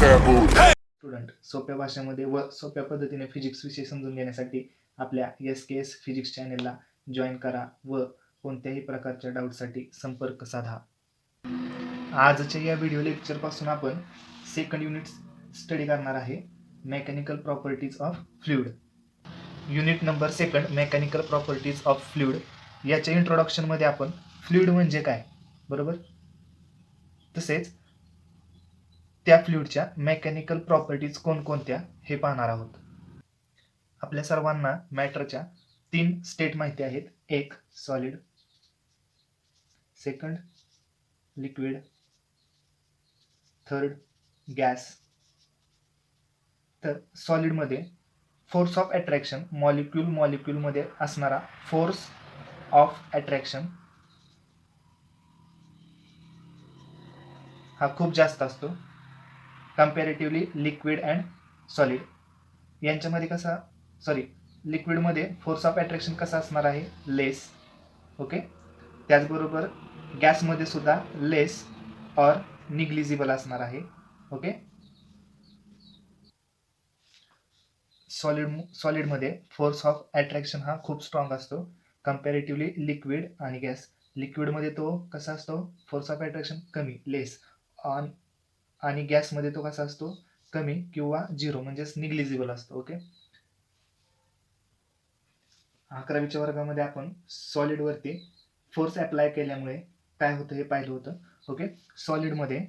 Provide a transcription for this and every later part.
Student सोप्या भाषेमध्ये व सोप्या पद्धतीने फिजिक्स विषय समजून घेण्यासाठी आपल्या SKS फिजिक्स चॅनेलला जॉईन करा व कोणत्याही प्रकारच्या डाऊटसाठी संपर्क साधा. आजच्या या व्हिडिओ लेक्चरपासून आपण सेकंड युनिट स्टडी करणार आहे, mechanical properties of fluid. Unit number second, mechanical properties of fluid. याच्या इंट्रोडक्शनमध्ये आपण फ्लुइड म्हणजे काय, बरोबर, तसेच त्या फ्लुइडच्या मेकॅनिकल प्रॉपर्टीज कोणकोणत्या हे पाहणार आहोत. आपल्या सर्वांना मॅटरच्या 3 स्टेट माहिती आहेत. एक solid, second liquid, third gas. तर सॉलिडमध्ये फोर्स ऑफ अट्रॅक्शन, मॉलिक्यूलमध्ये असणारा फोर्स ऑफ अट्रॅक्शन हा खूप जास्त असतो कंपॅरेटिव्हली लिक्विड अँड सॉलिड. यांच्यामध्ये कसा, लिक्विडमध्ये फोर्स ऑफ अट्रॅक्शन कसा असणार आहे, लेस. ओके. त्याचबरोबर गॅसमध्ये सुद्धा लेस ऑर निग्लिजिबल असणार आहे. ओके. सॉलिडमध्ये फोर्स ऑफ अट्रॅक्शन हा खूप स्ट्रॉंग असतो कंपॅरेटिव्हली लिक्विड आणि गॅस. लिक्विडमध्ये तो कसा असतो, फोर्स ऑफ अट्रॅक्शन कमी, लेस, आणि गॅसमध्ये तो कसा असतो, कमी किंवा झिरो म्हणजेच निग्लिजिबल असतो. ओके. 11वीच्या वर्गामध्ये आपण सॉलिडवरती फोर्स अप्लाय केल्यामुळे काय होतं हे पाहिलं होतं. ओके. सॉलिडमध्ये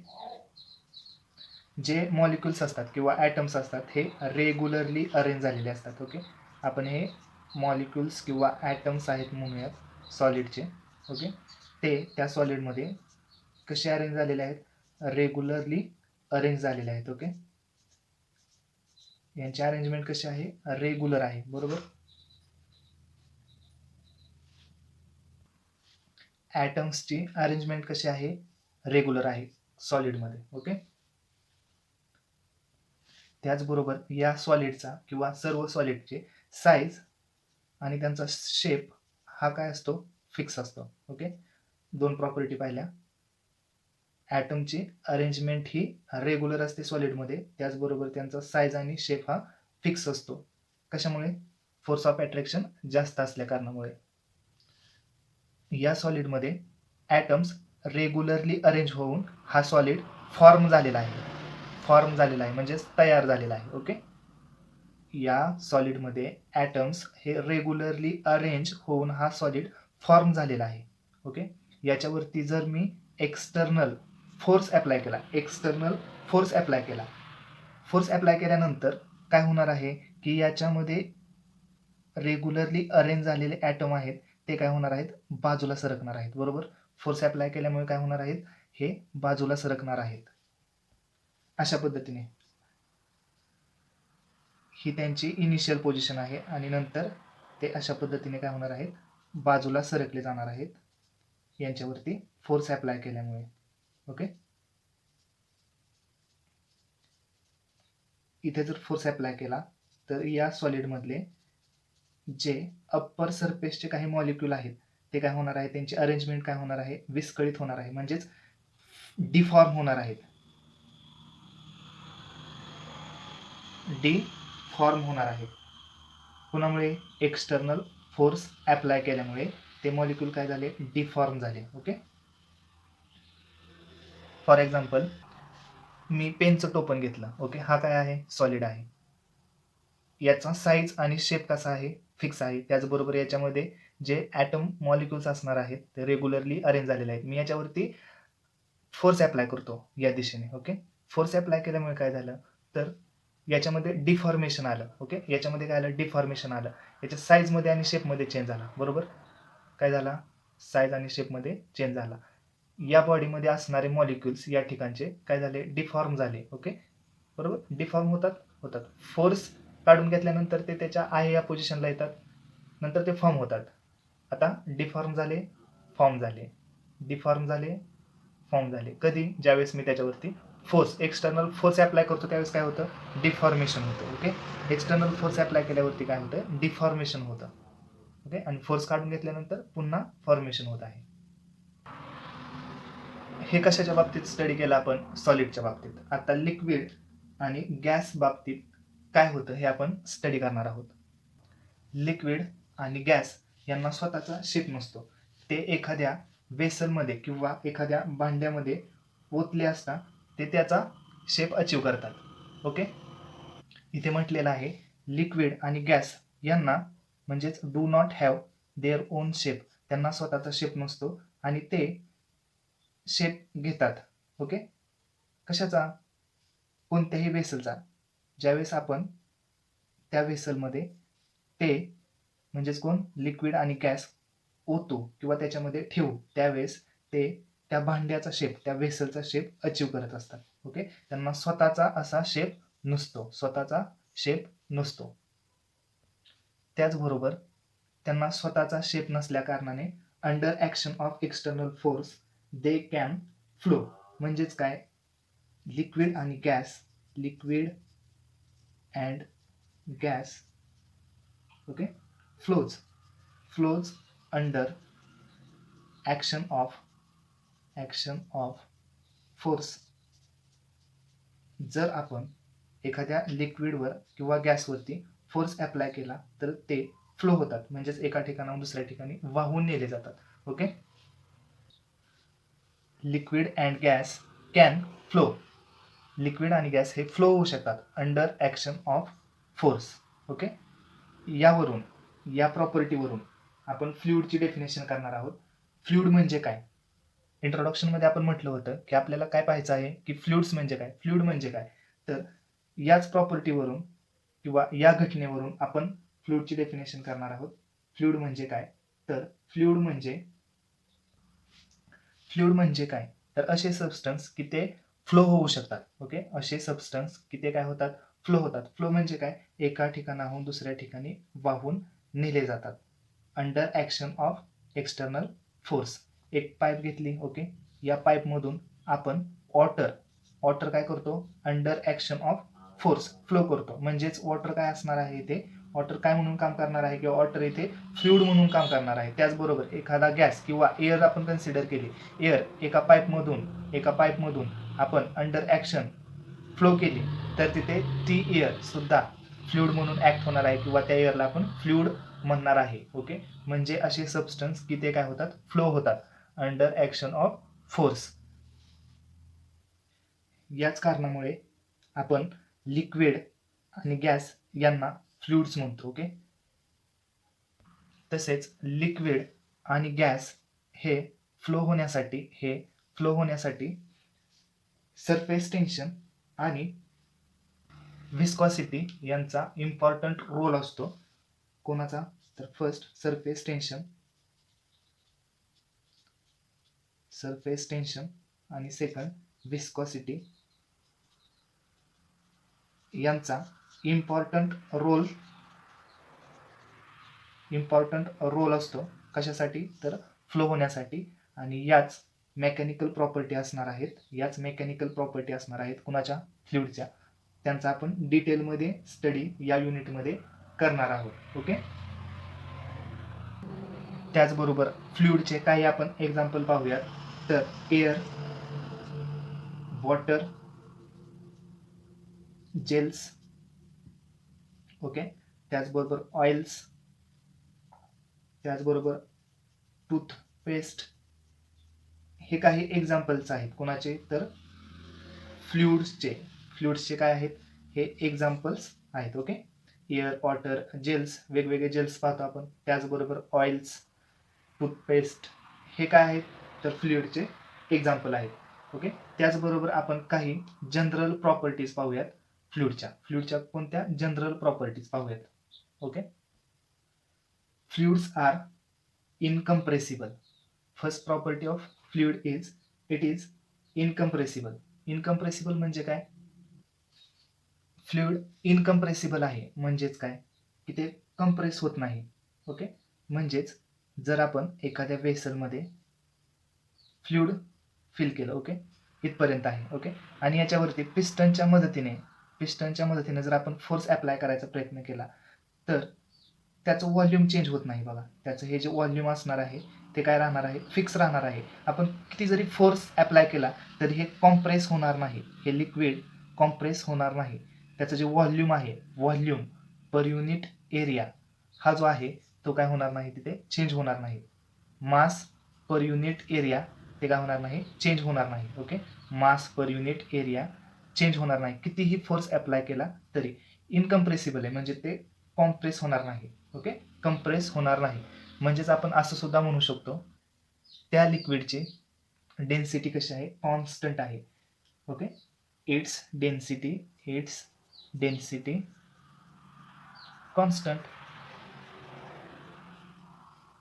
जे मॉलिक्युल्स असतात किंवा ॲटम्स असतात हे रेग्युलरली अरेंज झालेले असतात. ओके. आपण हे मॉलिक्युल्स किंवा ॲटम्स आहेत म्हणूयात सॉलिडचे. ओके. ते त्या सॉलिडमध्ये कसे अरेंज झालेले आहेत, रेग्युलरली अरेंज झालेले आहेत. ओके. यांची अरेंजमेंट कशी आहे, रेग्युलर आहे, बरोबर. ॲटम्सची अरेंजमेंट कशी आहे, रेग्युलर आहे सॉलिडमध्ये. ओके. त्याचबरोबर या सॉलिडचा किंवा सर्व सॉलिडचे साईज आणि त्यांचा शेप हा काय असतो, फिक्स असतो. ओके. 2 प्रॉपर्टी पाहिल्या. ॲटमची अरेंजमेंट ही रेग्युलर असते सॉलिडमध्ये, त्याचबरोबर त्यांचा साईज आणि शेप हा फिक्स असतो. कशामुळे, फोर्स ऑफ अट्रॅक्शन जास्त असल्या कारणामुळे. या सॉलिडमध्ये ॲटम्स रेग्युलरली अरेंज होऊन हा सॉलिड फॉर्म झालेला आहे म्हणजेच तयार झालेला आहे. ओके. या सॉलिडमध्ये ॲटम्स हे रेग्युलरली अरेंज होऊन हा सॉलिड फॉर्म झालेला आहे. ओके. याच्यावरती जर मी एक्सटर्नल फोर्स अप्लाय केल्यानंतर काय होणार आहे की याच्यामध्ये रेग्युलरली अरेंज झालेले ॲटम आहेत ते काय होणार आहेत, बाजूला सरकणार आहेत, बरोबर. फोर्स अप्लाय केल्यामुळे काय होणार आहेत, हे बाजूला सरकणार आहेत. अशा पद्धतीने ही त्यांची इनिशियल पोझिशन आहे आणि नंतर ते अशा पद्धतीने काय होणार आहेत, बाजूला सरकले जाणार आहेत यांच्यावरती फोर्स अप्लाय केल्यामुळे. ओके. इथे जर फोर्स अप्लाय केला तर या सॉलिडमधले जे अप्पर सरफेसचे काही मॉलिक्यूल आहेत ते काय होणार आहे, त्यांची अरेंजमेंट काय होणार आहे, विस्कळीत होणार आहे, म्हणजेच डिफॉर्म होणार आहेत. कुणामुळे, एक्सटर्नल फोर्स अप्लाय केल्यामुळे ते मॉलिक्यूल काय झाले, डिफॉर्म झाले. ओके. फॉर एक्झाम्पल मी पेनचं टोपण घेतलं. ओके. हा काय आहे, सॉलिड आहे. याचा साईज आणि शेप कसा आहे, फिक्स आहे. त्याचबरोबर याच्यामध्ये जे ॲटम मॉलिक्युल्स असणार आहेत ते रेग्युलरली अरेंज झालेले आहेत. मी याच्यावरती फोर्स अप्लाय करतो या दिशेने. ओके. फोर्स अप्लाय केल्यामुळे काय झालं, तर याच्यामध्ये डिफॉर्मेशन आलं. ओके. याच्यामध्ये काय आलं, डिफॉर्मेशन आलं. याच्या साईजमध्ये आणि शेपमध्ये चेंज झाला, बरोबर. काय झाला, साईज आणि शेपमध्ये चेंज झाला. या बॉडीमध्ये असणारे मॉलिक्युल्स या ठिकाणचे काय झाले, डिफॉर्म झाले. ओके. बरोबर. डिफॉर्म होतात. फोर्स काढून घेतल्यानंतर ते त्याच्या आहे या पोझिशनला येतात, नंतर ते फॉर्म होतात. आता डिफॉर्म झाले, फॉर्म झाले. कधी, ज्यावेळेस मी त्याच्यावरती एक्सटर्नल फोर्स अप्लाय करतो त्यावेळेस काय होतं, डिफॉर्मेशन होतं. ओके. एक्सटर्नल फोर्स अप्लाय केल्यावरती काय होतं, डिफॉर्मेशन होतं. ओके. आणि फोर्स काढून घेतल्यानंतर पुन्हा फॉर्मेशन होत आहे. हे कशाच्या बाबतीत स्टडी केलं आपण, सॉलिडच्या बाबतीत. आता लिक्विड आणि गॅस बाबतीत काय होतं हे आपण स्टडी करणार आहोत. लिक्विड आणि गॅस यांना स्वतःचा शेप नसतो. ते एखाद्या वेसलमध्ये किंवा एखाद्या भांड्यामध्ये ओतले असता ते त्याचा शेप अचीव करतात. ओके, इथे म्हटलेलं आहे लिक्विड आणि गॅस यांना म्हणजेच do not have their own shape, त्यांना स्वतःचा शेप नसतो आणि ते शेप घेतात. ओके, कशाचा? कोणत्याही वेसलचा. ज्यावेळेस आपण त्या वेसलमध्ये ते म्हणजेच कोण लिक्विड आणि गॅस ओतू किंवा त्याच्यामध्ये ठेवू त्यावेळेस ते त्या भांड्याचा शेप, त्या वेसलचा शेप अचीव करत असतात. ओके, त्यांना स्वतःचा असा शेप नसतो, स्वतःचा शेप नसतो. त्याचबरोबर त्यांना स्वतःचा शेप नसल्या कारणाने under action of external force they can flow. म्हणजेच काय? लिक्विड आणि gas, liquid and gas okay flows under action of force. जर आपण एखाद्या लिक्विडवर किंवा गॅसवरती फोर्स अप्लाय केला तर ते फ्लो होतात, म्हणजेच एका ठिकाणाहून दुसऱ्या ठिकाणी वाहून नेले जातात. Okay, liquid and gas can flow. Liquid आणि गॅस हे फ्लो होऊ शकतात under action of force. Okay, यावरून, या प्रॉपर्टीवरून आपण फ्लुइडची डेफिनेशन करणार आहोत. फ्लुइड म्हणजे काय? इंट्रोडक्शनमध्ये आपण म्हटलं होतं की आपल्याला काय पाहायचं आहे की फ्लुइड्स म्हणजे काय, फ्लुइड म्हणजे काय. तर याच प्रॉपर्टीवरून किंवा या घटनेवरून आपण फ्लुइडची डेफिनेशन करणार आहोत. फ्लुइड म्हणजे काय? तर फ्लुइड म्हणजे काय? तर असे सबस्टन्स की ते फ्लो होऊ शकतात. ओके, असे सबस्टन्स की ते काय होतात? फ्लो होतात. फ्लो म्हणजे काय? एका ठिकाणाहून दुसऱ्या ठिकाणी वाहून नेले जातात under action of external force. एक पाईप घेतली. ओके, या पाईपमधून आपण वॉटर काय करतो? Under action of force flow करतो. म्हणजेच वॉटर काय असणार आहे इथे? वॉटर काय म्हणून काम करणार आहे किंवा वॉटर इथे फ्लुइड म्हणून काम करणार आहे. त्याचबरोबर एखादा गॅस किंवा एअर आपण कन्सिडर केली, एअर एका पाईपमधून आपण अंडर ॲक्शन फ्लो केली तर तिथे ती एअर सुद्धा फ्लुइड म्हणून ॲक्ट होणार आहे किंवा त्या एअरला आपण फ्लुइड म्हणणार आहे. ओके, म्हणजे असे सबस्टन्स की ते काय होतात? फ्लो होतात अंडर ॲक्शन ऑफ फोर्स. याच कारणामुळे आपण लिक्विड आणि गॅस यांना फ्लुइड्स म्हणतो. ओके, तसेच लिक्विड आणि गॅस हे फ्लो होण्यासाठी सरफेस टेन्शन आणि विस्कॉसिटी यांचा इम्पॉर्टंट रोल असतो. कोणाचा? तर फर्स्ट सरफेस टेन्शन आणि सेकंड विस्कॉसिटी यांचा इम्पॉर्टंट रोल असतो. कशासाठी? तर फ्लो होण्यासाठी. आणि याच मेकॅनिकल प्रॉपर्टी असणार आहेत कुणाच्या? फ्लुइडच्या. त्यांचा आपण डिटेलमध्ये स्टडी या युनिटमध्ये करणार आहोत. ओके, त्याचबरोबर फ्लुइडचे काही आपण एक्झाम्पल पाहूयात. तर एअर, वॉटर, जेल्स, ओके, त्याचबरोबर ऑइल्स, त्याचबरोबर टूथपेस्ट, हे काही एक्झाम्पल्स आहेत. कोणाचे? तर फ्लुइड्सचे काय आहेत? हे एक्झाम्पल्स आहेत. ओके, एअर, वॉटर, जेल्स, वेगवेगळे जेल्स पाहतो आपण. त्याचबरोबर ऑइल्स, टूथपेस्ट, हे काय आहेत? तर फ्लुइडचे एक्झाम्पल आहेत. ओके, त्याचबरोबर आपण काही जनरल प्रॉपर्टीज पाहूयात फ्लुइडच्या कोणत्या जनरल प्रॉपर्टीज पाहूयात. Okay, fluids are incompressible. First property of fluid is it is incompressible. Incompressible म्हणजे काय? फ्लुइड इनकम्प्रेसिबल आहे म्हणजेच काय? की ते कंप्रेस होत नाही. ओके, म्हणजेच जर आपण एखाद्या वेसलमध्ये फ्लुइड फिल केलं, ओके, इथपर्यंत आहे. ओके, आणि याच्यावरती पिस्टनच्या मदतीने जर आपण फोर्स अप्लाय करायचा प्रयत्न केला तर त्याचं व्हॉल्यूम चेंज होत नाही. बघा, त्याचं हे जे व्हॉल्यूम असणार आहे ते काय राहणार आहे? फिक्स राहणार आहे. आपण किती जरी फोर्स अप्लाय केला तरी हे कॉम्प्रेस होणार नाही. हे लिक्विड कॉम्प्रेस होणार नाही. त्याचं जे व्हॉल्यूम आहे, व्हॉल्यूम पर युनिट एरिया हा जो आहे तो काय होणार नाही, तिथे चेंज होणार नाही. मास पर युनिट एरिया ते काय होणार नाही, चेंज होणार नाही. ओके, मास पर युनिट एरिया चेंज होणार नाही. कितीही फोर्स अप्लाय केला तरी इनकम्प्रेसिबल आहे, म्हणजे ते कॉम्प्रेस होणार नाही. ओके, कम्प्रेस होणार नाही. म्हणजेच आपण असं सुद्धा म्हणू शकतो, त्या लिक्विडची डेन्सिटी कशी आहे, कॉन्स्टंट आहे. Okay, it's density constant.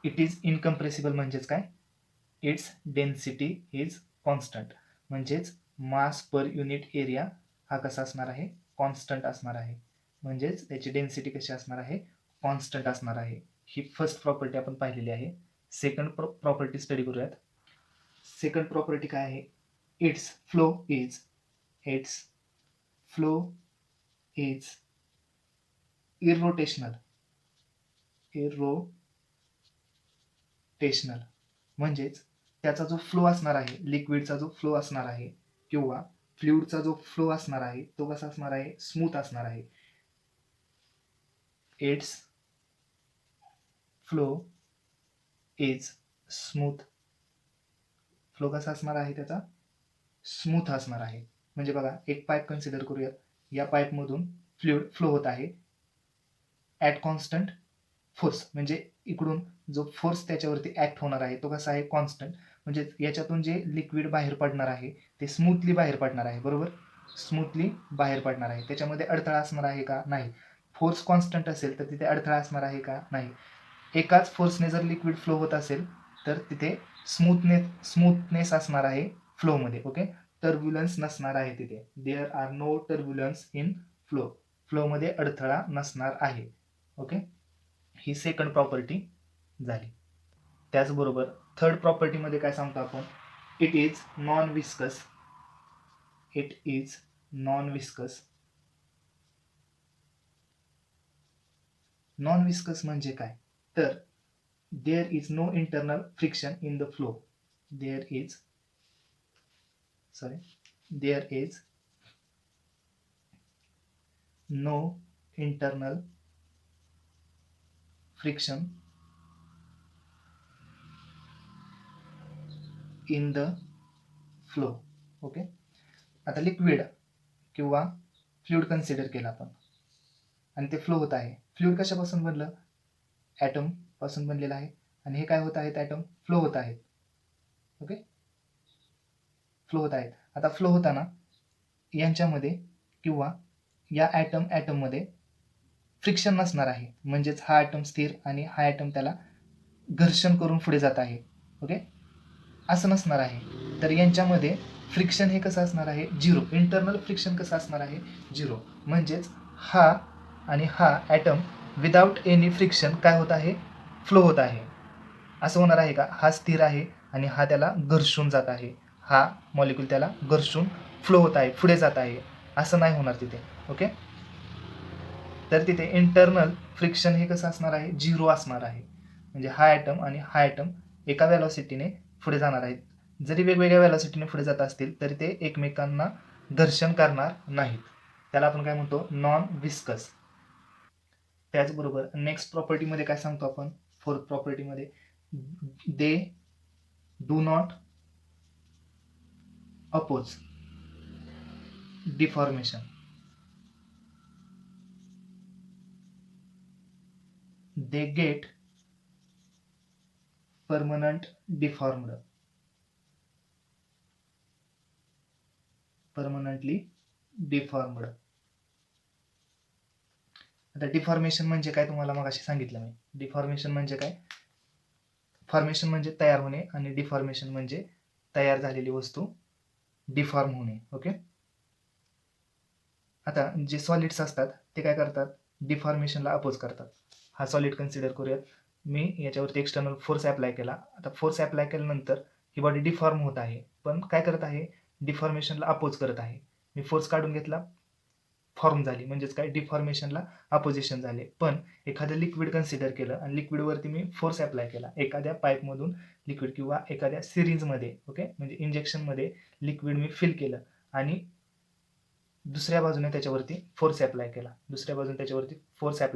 It is incompressible म्हणजेच काय, इट्स डेन्सिटी इज कॉन्स्टंट. म्हणजेच मास पर युनिट एरिया हा कसा असणार आहे, कॉन्स्टंट असणार आहे. म्हणजेच त्याची डेन्सिटी कशी असणार आहे, कॉन्स्टंट असणार आहे. ही फर्स्ट प्रॉपर्टी आपण पाहिलेली आहे. सेकंड प्रॉपर्टी स्टडी करूयात. सेकंड प्रॉपर्टी काय आहे, इट्स फ्लो इज इरोटेशनल. म्हणजेच त्याचा जो फ्लो असणार आहे, लिक्विडचा जो फ्लो असणार आहे किंवा फ्लुइडचा जो फ्लो असणार आहे तो कसा असणार आहे, स्मूथ असणार आहे. It's flow is smooth. Flow कसा असणार आहे, त्याचा स्मूथ असणार आहे. म्हणजे बघा, एक पाईप कन्सिडर करूयात. या पाईपमधून फ्लुइड फ्लो होत आहे ॲट कॉन्स्टंट फोर्स. म्हणजे इकडून जो फोर्स त्याच्यावरती ऍक्ट होणार आहे तो कसा आहे, कॉन्स्टंट. म्हणजे याच्यातून जे लिक्विड बाहेर पडणार आहे ते स्मूथली बाहेर पडणार आहे. बरोबर, स्मूथली बाहेर पडणार आहे. त्याच्यामध्ये अडथळा असणार आहे का, नाही. फोर्स कॉन्स्टंट असेल तर तिथे अडथळा असणार आहे का, नाही. एकाच फोर्सने जर लिक्विड फ्लो होत असेल तर तिथे स्मूथनेस असणार आहे फ्लोमध्ये. ओके, टर्ब्युलन्स नसणार आहे तिथे. There are no turbulence in flow. फ्लोमध्ये अडथळा नसणार आहे. ओके, ही सेकंड प्रॉपर्टी झाली. त्याचबरोबर थर्ड प्रॉपर्टीमध्ये काय सांगतो आपण, it is non viscous. Non viscous म्हणजे काय, तर there is no internal friction in the flow. There is no internal friction in the flow. Okay, आता लिक्विड किंवा फ्लुइड कन्सिडर केलं आपण आणि ते फ्लो होत आहे. फ्लुइड कशापासून बनलं, ॲटम पासून बनलेलं आहे. आणि हे काय होत आहेत, ॲटम फ्लो होत आहेत. ओके, फ्लो होत आहेत. आता फ्लो होताना यांच्यामध्ये किंवा या ॲटममध्ये फ्रिक्शन नसणार आहे. म्हणजेच हा ॲटम स्थिर आणि हा ॲटम त्याला घर्षण करून पुढे जात आहे. ओके, असं नसणार आहे. तर यांच्यामध्ये फ्रिक्शन हे कसं असणार आहे, झिरो. इंटरनल फ्रिक्शन कसं असणार आहे, झिरो. म्हणजेच हा आणि हा ॲटम विदाउट एनी फ्रिक्शन काय होत आहे, फ्लो होत आहे. असं होणार आहे का, हा स्थिर आहे आणि हा त्याला घर्षून जात आहे. हा मॉलिक्यूल त्याला घर्षून फ्लो होत आहे, पुढे जात आहे. असं नाही होणार तिथे. ओके, तर तिथे इंटरनल फ्रिक्शन हे कसं असणार आहे, झिरो असणार आहे. म्हणजे हा ॲटम आणि हा ॲटम एका व्हेलॉसिटीने पुढे जाणार आहेत. जरी वेगवेगळ्या व्हेलॉसिटीने पुढे जात असतील तरी ते एकमेकांना घर्षण करणार नाहीत. त्याला आपण काय म्हणतो, नॉन विस्कस. त्याचबरोबर नेक्स्ट प्रॉपर्टीमध्ये काय सांगतो आपण, फोर्थ प्रॉपर्टीमध्ये, they do not oppose deformation. They get permanent deformed. Permanently deformed. आता डिफॉर्मेशन म्हणजे काय, तुम्हाला मग अशी सांगितलं मी. डिफॉर्मेशन म्हणजे काय, फॉर्मेशन म्हणजे तयार होणे आणि डिफॉर्मेशन म्हणजे तयार झालेली वस्तू डिफॉर्म होणे. ओके, आता जे सॉलिड्स असतात ते काय करतात, डिफॉर्मेशनला अपोज करतात. हा सॉलिड कन्सिडर करूयात. मी याच्यावरती एक्सटर्नल फोर्स अप्लाय केला. आता फोर्स अप्लाय केल्यानंतर ही बॉडी डिफॉर्म होत आहे, पण काय करत आहे, डिफॉर्मेशनला अपोज करत आहे. मी फोर्स काढून घेतला, फॉर्म झाली. म्हणजेच काय, डिफॉर्मेशनला अपोजिशन झाले. पण एखादं लिक्विड कन्सिडर केलं आणि लिक्विडवरती मी फोर्स अप्लाय केला. एखाद्या पाईपमधून लिक्विड किंवा एखाद्या सिरीजमध्ये, ओके, म्हणजे इंजेक्शनमध्ये लिक्विड मी फिल केलं आणि दुसऱ्या बाजूने त्याच्यावरती फोर्स ॲप्लाय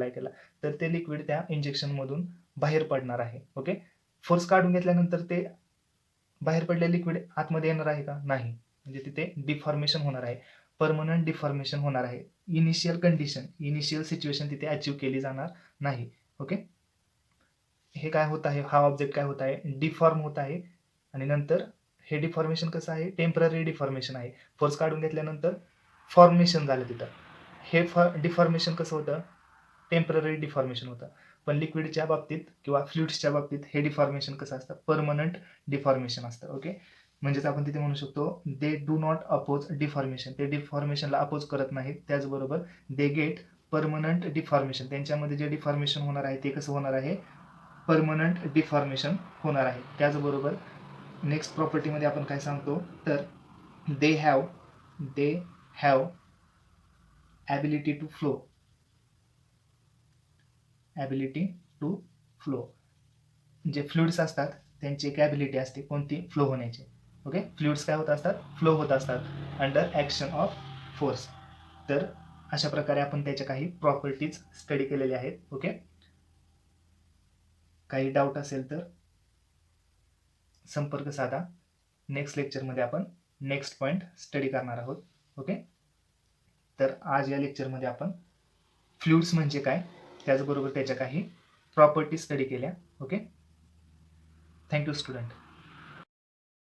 केला, तर ते लिक्विड त्या इंजेक्शनमधून बाहेर पडणार आहे. ओके. फोर्स काढून घेतल्यानंतर ते बाहेर पडलेलं लिक्विड आतमध्ये येणार आहे का? नाही. म्हणजे तिथे डिफॉर्मेशन होणार आहे. परमनंट डिफॉर्मेशन होणार आहे. इनिशियल सिच्युएशन तिथे अचीव्ह केली जाणार नाही. ओके. हे काय होत आहे, हा ऑब्जेक्ट काय होत आहे, डिफॉर्म होत आहे. आणि नंतर हे डिफॉर्मेशन कसं आहे, टेम्पररी डिफॉर्मेशन आहे. फोर्स काढून घेतल्यानंतर फॉर्मेशन झालं तिथं. हे डिफॉर्मेशन कसं होतं, टेम्पररी डिफॉर्मेशन होतं. पण लिक्विडच्या बाबतीत किंवा फ्लुइड्सच्या बाबतीत हे डिफॉर्मेशन कसं असतं, परमनंट डिफॉर्मेशन असतं. ओके. म्हणजेच आपण तिथे म्हणू शकतो they do not oppose deformation. ते डिफॉर्मेशनला अपोज करत नाहीत. त्याचबरोबर दे गेट परमनंट डिफॉर्मेशन. त्यांच्यामध्ये जे डिफॉर्मेशन होणार आहे ते कसं होणार आहे, परमनंट डिफॉर्मेशन होणार आहे. त्याचबरोबर नेक्स्ट प्रॉपर्टीमध्ये आपण काय सांगतो, तर they have ability to flow. जे फ्लुइड्स असतात त्यांची एक ॲबिलिटी असते, कोणती, फ्लो होण्याची. ओके. फ्लुइड्स काय होत असतात, फ्लो होत असतात अंडर ॲक्शन ऑफ फोर्स. तर अशा प्रकारे आपण त्याच्या काही प्रॉपर्टीज स्टडी केलेल्या आहेत. ओके. काही डाऊट असेल तर संपर्क साधा. नेक्स्ट लेक्चरमध्ये आपण नेक्स्ट पॉईंट स्टडी करणार आहोत. ओके. तर आज या लेक्चरमध्ये आपण फ्लुइड्स म्हणजे काय, त्याचबरोबर त्याच्या काही प्रॉपर्टी स्टडी केल्या. ओके. Thank you student.